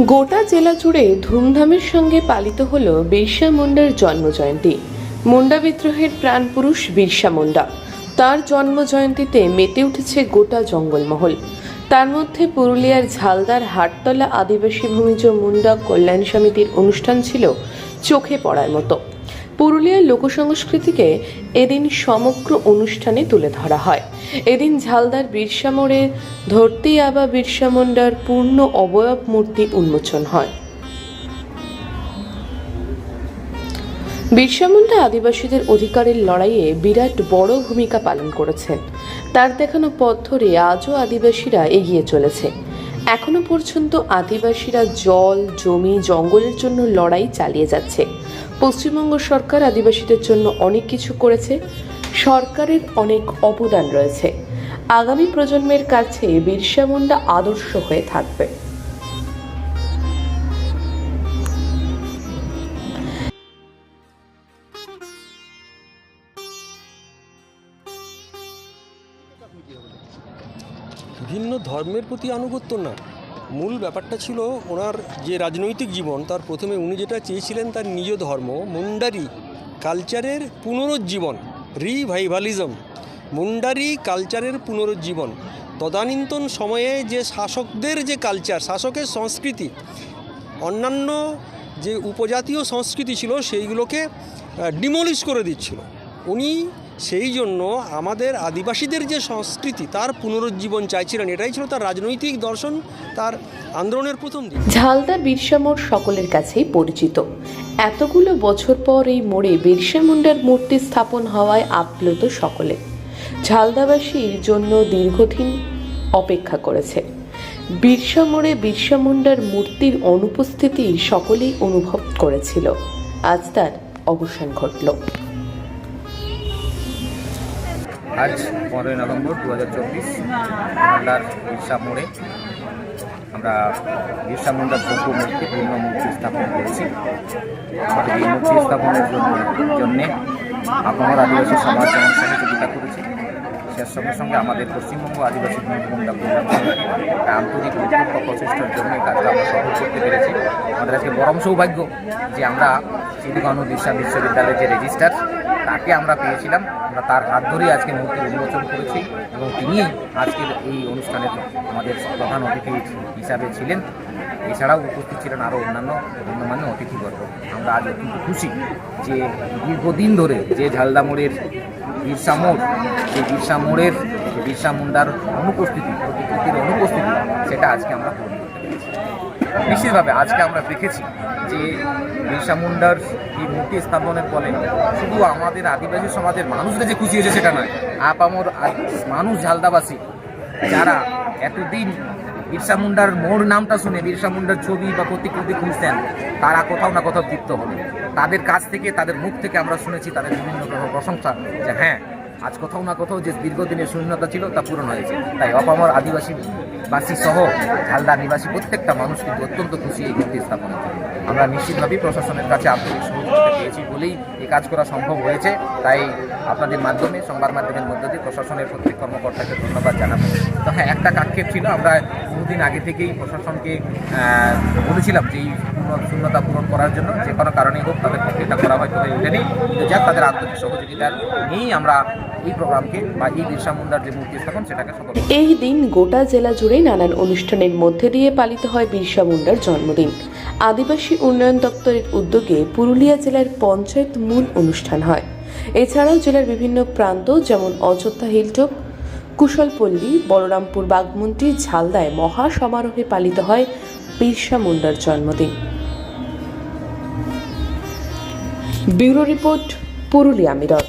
গোটা জেলা জুড়ে ধুমধামের সঙ্গে পালিত হল বিরসা মুন্ডার জন্মজয়ন্তী। মুন্ডা বিদ্রোহের প্রাণপুরুষ বিরসা মুন্ডা, তার জন্মজয়ন্তীতে মেতে উঠেছে গোটা জঙ্গলমহল। তার মধ্যে পুরুলিয়ার ঝালদার হাটতলা আদিবাসী ভূমিজ মুন্ডা কল্যাণ সমিতির অনুষ্ঠান ছিল চোখে পড়ার মতো। পুরুলিয়ার লোকসংস্কৃতিকে এদিন সমগ্র অনুষ্ঠানে তুলে ধরা হয়। এদিন ঝালদার বিরসা মোড়ে ধরতি আবা বিরসা মুন্ডার পূর্ণ অবয়ব মূর্তি উন্মোচন হয়। বিরসা মুন্ডা আদিবাসীদের অধিকারের লড়াইয়ে বিরাট বড় ভূমিকা পালন করেছেন। তার দেখানো পথ ধরে আজও আদিবাসীরা এগিয়ে চলেছে। এখনো পর্যন্ত আদিবাসীরা জল, জমি, জঙ্গলের জন্য লড়াই চালিয়ে যাচ্ছে। পশ্চিমবঙ্গ সরকার আদিবাসীদের জন্য অনেক কিছু করেছে, সরকারের অনেক অবদান রয়েছে। আগামী প্রজন্মের কাছে বিরসা মুন্ডা আদর্শ হয়ে থাকবে। ভিন্ন ধর্মের প্রতি আনুগত্য না, মূল ব্যাপারটা ছিল ওনার যে রাজনৈতিক জীবন, তার প্রথমে উনি যেটা চেয়েছিলেন তার নিজ ধর্ম মুন্ডারি কালচারের পুনরুজ্জীবন, রিভাইভালিজম, মুন্ডারি কালচারের পুনরুজ্জীবন। তদানীন্তন সময়ে যে শাসকদের যে কালচার, শাসকের সংস্কৃতি, অন্যান্য যে উপজাতীয় সংস্কৃতি ছিল সেইগুলোকে ডিমলিশ করে দিচ্ছিল। উনি সেই জন্য আমাদের আদিবাসীদের যে সংস্কৃতি তার পুনরুজ্জীবন চাইছিলেন। এটাই ছিল তার রাজনৈতিক দর্শন, তার আন্দোলনের প্রথম দিক। ঝালদা বিরসা মোড় সকলের কাছেই পরিচিত। এতগুলো বছর পর এই মোড়ে বিরসা মুন্ডার মূর্তি স্থাপন হওয়ায় আপ্লুত সকলে। ঝালদাবাসীর জন্য দীর্ঘদিন অপেক্ষা করেছে। বিরসা মোড়ে বিরসা মুন্ডার মূর্তির অনুপস্থিতি সকলেই অনুভব করেছিল। আজ তার অবসান ঘটল। আজ 15 নভেম্বর 2024 ঝালদার বিরসা মোড়ে আমরা বিরসা মুন্ডার ভব্য মূর্তি, পূর্ণ মূর্তি স্থাপন করেছি। আমাদের এই মূর্তি স্থাপনের জন্যে আপনার আদিবাসী সমাজ যেমন সহযোগিতা করেছে, সে সঙ্গে সঙ্গে আমাদের পশ্চিমবঙ্গ আদিবাসী মুন্ডা আন্তরিক উদ্যোগ প্রচেষ্টার জন্য এই কাজটা আমরা সফল করতে পেরেছি। আমাদের আজকে পরম সৌভাগ্য যে আমরা সিধুকানু বিরসা বিশ্ববিদ্যালয়ের যে রেজিস্ট্রার তাকে আমরা পেয়েছিলাম। আমরা তার হাত ধরেই আজকে মূর্তি উন্মোচন করেছি এবং তিনি আজকের এই অনুষ্ঠানের আমাদের প্রধান অতিথি হিসাবে ছিলেন। এছাড়াও উপস্থিত ছিলেন আরও অন্যান্য গণ্যমান্য অতিথিবর্গ। আমরা আজ অত্যন্ত খুশি যে দীর্ঘদিন ধরে যে ঝালদা মোড়ের বিরসা মোড়, সেই বিরসা মোড়ের বিরসা মুন্ডার অনুপস্থিতি, প্রতিকৃতির অনুপস্থিতি, সেটা আজকে আমরা পূরণ করতে পেরেছি। নিশ্চিতভাবে আজকে আমরা দেখেছি যে বিরসা মুন্ডার এই মূর্তি স্থাপনের ফলে শুধু আমাদের আদিবাসী সমাজের মানুষরা যে খুশি হয়েছে সেটা নয়, আপামর মানুষ ঝালদাবাসী যারা এতদিন বিরসা মুন্ডার মোড় নামটা শুনে বিরসা মুন্ডার ছবি বা প্রতিকৃতি খুঁজতেন, তারা কোথাও না কোথাও তৃপ্ত হলো। তাদের কাছ থেকে, তাদের মুখ থেকে আমরা শুনেছি তাদের বিভিন্ন প্রশংসা যে হ্যাঁ, আজ কোথাও না কোথাও যে দীর্ঘদিনের শূন্যতা ছিল তা পূরণ হয়েছে। তাই অপামর আদিবাসী সহ ঝালদা নিবাসী প্রত্যেকটা মানুষ কিন্তু অত্যন্ত খুশি এই মূর্তি স্থাপনের জন্য। আমরা নিশ্চিতভাবেই প্রশাসনের কাছে আন্তরিক সহযোগিতা পেয়েছি বলেই এই কাজ করা সম্ভব হয়েছে। তাই আপনাদের মাধ্যমে, সংবাদ মাধ্যমের মধ্য দিয়ে প্রশাসনের প্রত্যেক কর্মকর্তাকে ধন্যবাদ জানাবো। তো হ্যাঁ, একটা আক্ষেপ ছিল, আমরা বহুদিন আগে থেকেই প্রশাসনকে বলেছিলাম যে এই শূন্যতা পূরণ করার জন্য যে কোনো কারণেই হোক তাদের পক্ষে এটা করা হয়তো হয়ে ওঠেনি, কিন্তু যাক তাদের আন্তরিক সহযোগিতার নিয়েই আমরা এই প্রোগ্রামকে বা এই বিরসা মুন্ডার যে মূর্তি স্থাপন সেটাকে সফল। এই দিন গোটা জেলা জুড়ে নানান অনুষ্ঠানের মধ্যে দিয়ে পালিত হয় বিরসা মুন্ডার জন্মদিন। আদিবাসী উন্নয়ন দপ্তরের উদ্যোগে পুরুলিয়া জেলার পঞ্চায়েত মূল অনুষ্ঠান হয়। এছাড়াও জেলার বিভিন্ন প্রান্ত যেমন অযোধ্যা হিলটপ, কুশলপল্লী, বলরামপুর, বাগমুন্ডি, ঝালদায় মহা সমারোহে পালিত হয় বিরসা মুন্ডার জন্মদিন। Bureau report, Purulia mirror.